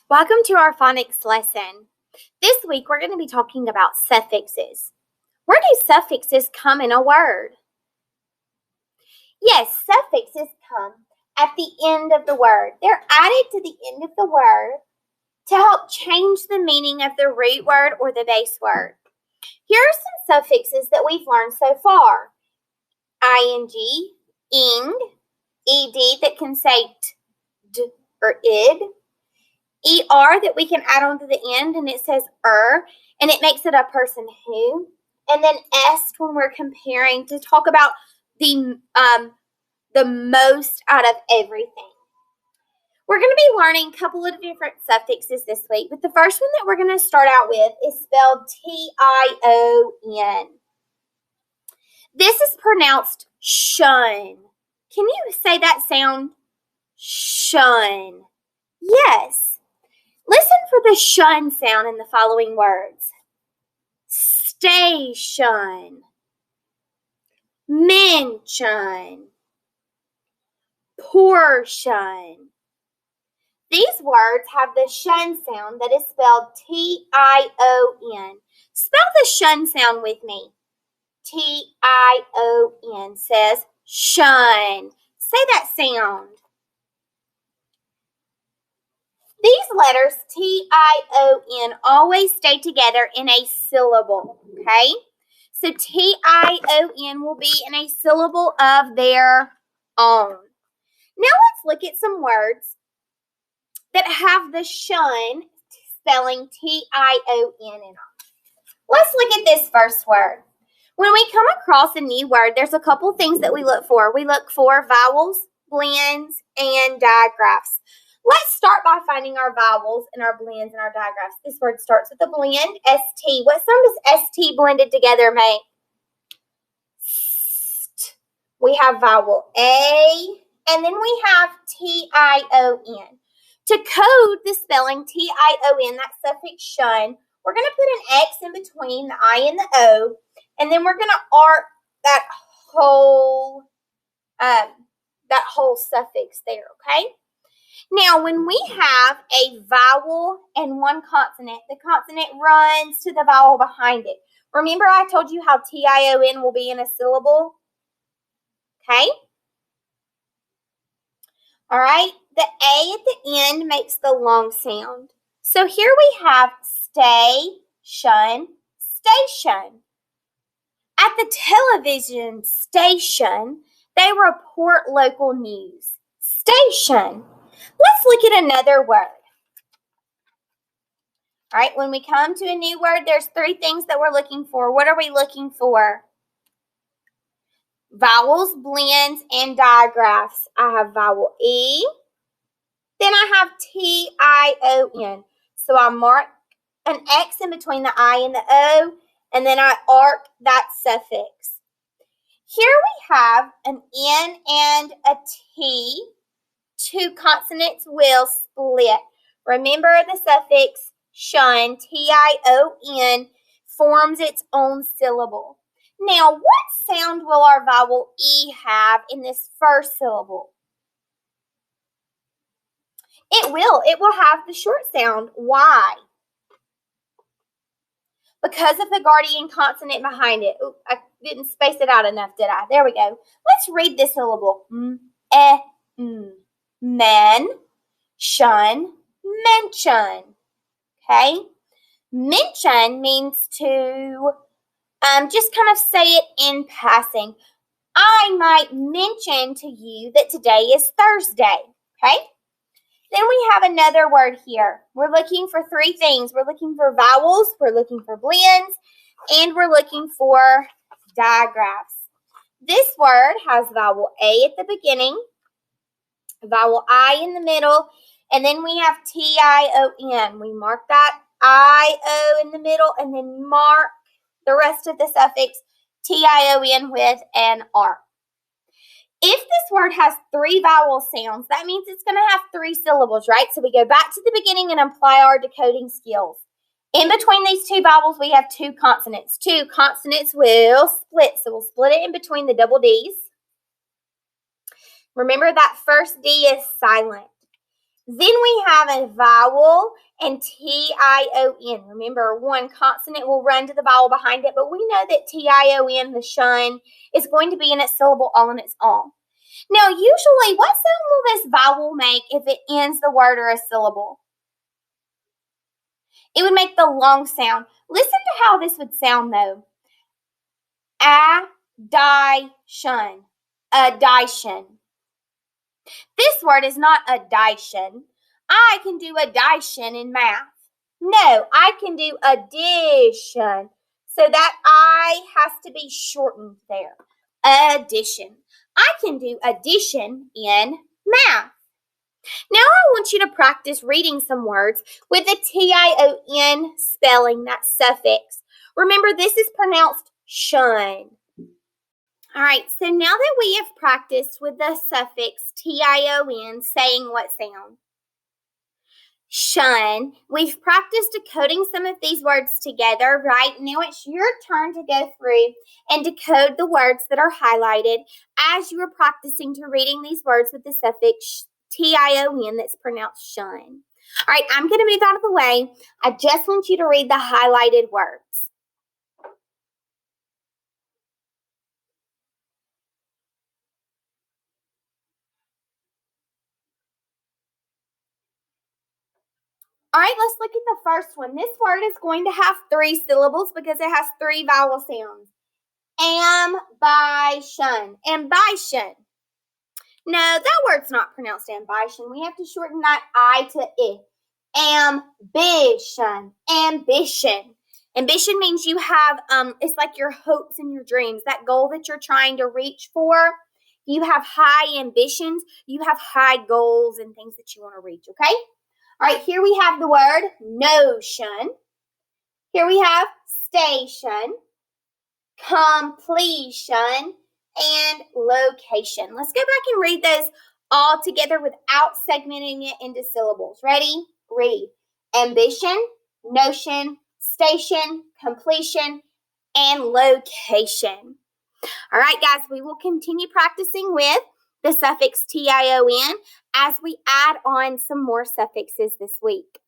Welcome to our phonics lesson. This week we're going to be talking about suffixes. Where do suffixes come in a word? Yes, suffixes come at the end of the word. They're added to the end of the word to help change the meaning of the root word or the base word. Here are some suffixes that we've learned so far. ing, ing, ed that can say d or id, er that we can add on to the end and it says and it makes it a person who, and then est when we're comparing to talk about the most out of everything. We're going to be learning a couple of different suffixes this week, but the first one that we're going to start out with is spelled T-I-O-N. This is pronounced shun. Can you say that sound? Shun. Yes. Listen for the shun sound in the following words. Station, mention, portion. These words have the shun sound that is spelled T-I-O-N. Spell the shun sound with me. T-I-O-N says shun. Say that sound. These letters, T-I-O-N, always stay together in a syllable, okay? So T-I-O-N will be in a syllable of their own. Now let's look at some words that have the shun spelling T-I-O-N in them. Let's look at this first word. When we come across a new word, there's a couple things that we look for. We look for vowels, blends, and digraphs. Let's start by finding our vowels and our blends and our digraphs. This word starts with a blend, S-T. What sound does S-T blended together make? St. We have vowel A, and then we have T-I-O-N. To code the spelling T-I-O-N, that suffix shun, we're going to put an X in between the I and the O, and then we're going to arc that whole suffix there, okay? Now, when we have a vowel and one consonant, the consonant runs to the vowel behind it. Remember I told you how T-I-O-N will be in a syllable? Okay? All right? The A at the end makes the long sound. So here we have station, station. At the television station, they report local news. Station. Let's look at another word. All right, when we come to a new word, there's three things that we're looking for. What are we looking for? Vowels, blends, and digraphs. I have vowel E. Then I have T-I-O-N. So I mark an X in between the I and the O, and then I arc that suffix. Here we have an N and a T. Two consonants will split. Remember the suffix shun, T-I-O-N, forms its own syllable. Now, what sound will our vowel E have in this first syllable? It will have the short sound. Why? Because of the guardian consonant behind it. Ooh, I didn't space it out enough, did I? There we go. Let's read this syllable. Men, shun, mention. Okay? Mention means to just kind of say it in passing. I might mention to you that today is Thursday. Okay? Then we have another word here. We're looking for three things. We're looking for vowels, we're looking for blends, and we're looking for digraphs. This word has vowel A at the beginning, vowel I in the middle, and then we have T-I-O-N. We mark that I-O in the middle and then mark the rest of the suffix T-I-O-N with an R. If this word has three vowel sounds, that means it's going to have three syllables, right? So we go back to the beginning and apply our decoding skills. In between these two vowels, we have two consonants. Two consonants will split, so we'll split it in between the double Ds. Remember that first D is silent. Then we have a vowel and T-I-O-N. Remember, one consonant will run to the vowel behind it, but we know that T-I-O-N, the shun, is going to be in its syllable all on its own. Now, usually, what sound will this vowel make if it ends the word or a syllable? It would make the long sound. Listen to how this would sound, though. Addition. Addition. This word is not addition. I can do addition in math. No, I can do addition. So that I has to be shortened there. Addition. I can do addition in math. Now I want you to practice reading some words with the T-I-O-N spelling, that suffix. Remember, this is pronounced shun. All right, so now that we have practiced with the suffix T-I-O-N saying what sound? Shun. We've practiced decoding some of these words together, right? Now it's your turn to go through and decode the words that are highlighted as you are practicing to reading these words with the suffix T-I-O-N that's pronounced shun. All right, I'm going to move out of the way. I just want you to read the highlighted words. All right, let's look at the first one. This word is going to have 3 syllables because it has 3 vowel sounds. Ambition. Ambition. No, that word's not pronounced ambition. We have to shorten that I to I. Ambition. Ambition. Ambition means you have, it's like your hopes and your dreams, that goal that you're trying to reach for. You have high ambitions. You have high goals and things that you want to reach, okay? All right, here we have the word notion. Here we have station, completion, and location. Let's go back and read those all together without segmenting it into syllables. Ready? Read. Ambition, notion, station, completion, and location. All right, guys, we will continue practicing with the suffix T-I-O-N as we add on some more suffixes this week.